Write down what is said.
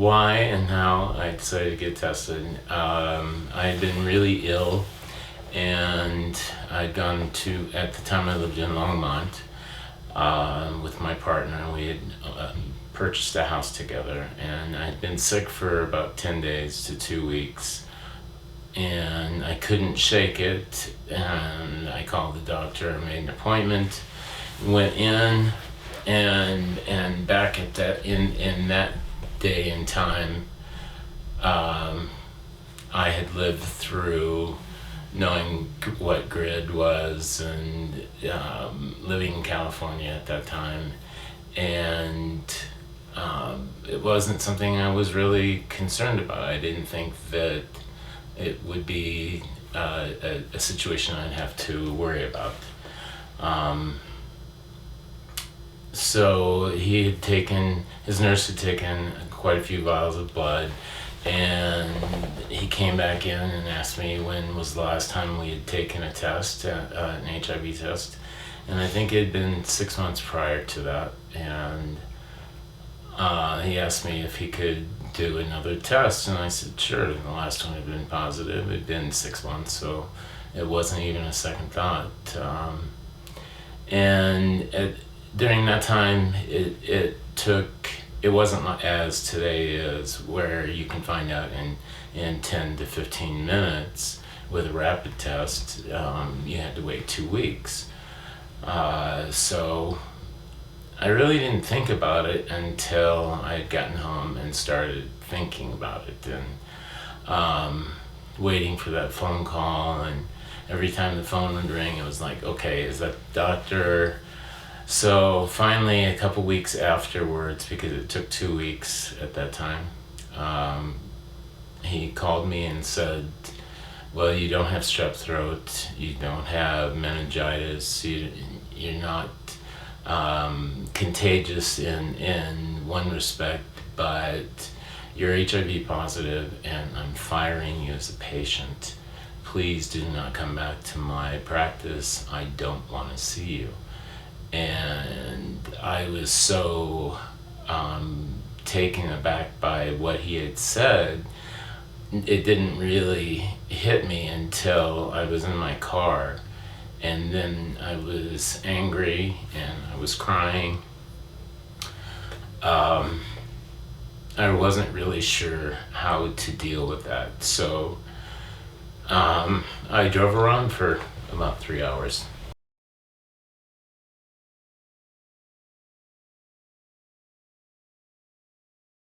why and how I decided to get tested. I had been really ill, and I'd gone to, at the time I lived in Longmont with my partner. We had purchased a house together, and I'd been sick for about 10 days to 2 weeks, and I couldn't shake it, and I called the doctor, made an appointment, went in, and back at that, in that day and time, I had lived through knowing what GRID was, and living in California at that time, and it wasn't something I was really concerned about. I didn't think that it would be a situation I'd have to worry about. So his nurse had taken quite a few vials of blood, and he came back in and asked me when was the last time we had taken a test, an HIV test, and I think it had been 6 months prior to that, and he asked me if he could do another test, and I said sure. The last one had been positive. It had been 6 months, so it wasn't even a second thought. During that time, it wasn't as today is, where you can find out in 10 to 15 minutes with a rapid test. You had to wait 2 weeks. So I really didn't think about it until I had gotten home and started thinking about it, and waiting for that phone call, and every time the phone would ring, it was like, okay, is that the doctor? So finally, a couple weeks afterwards, because it took 2 weeks at that time, he called me and said, well, you don't have strep throat, you don't have meningitis, you're not contagious in one respect, but you're HIV positive, and I'm firing you as a patient. Please do not come back to my practice. I don't want to see you. And I was so taken aback by what he had said. It didn't really hit me until I was in my car, and then I was angry and I was crying. I wasn't really sure how to deal with that, so I drove around for about 3 hours.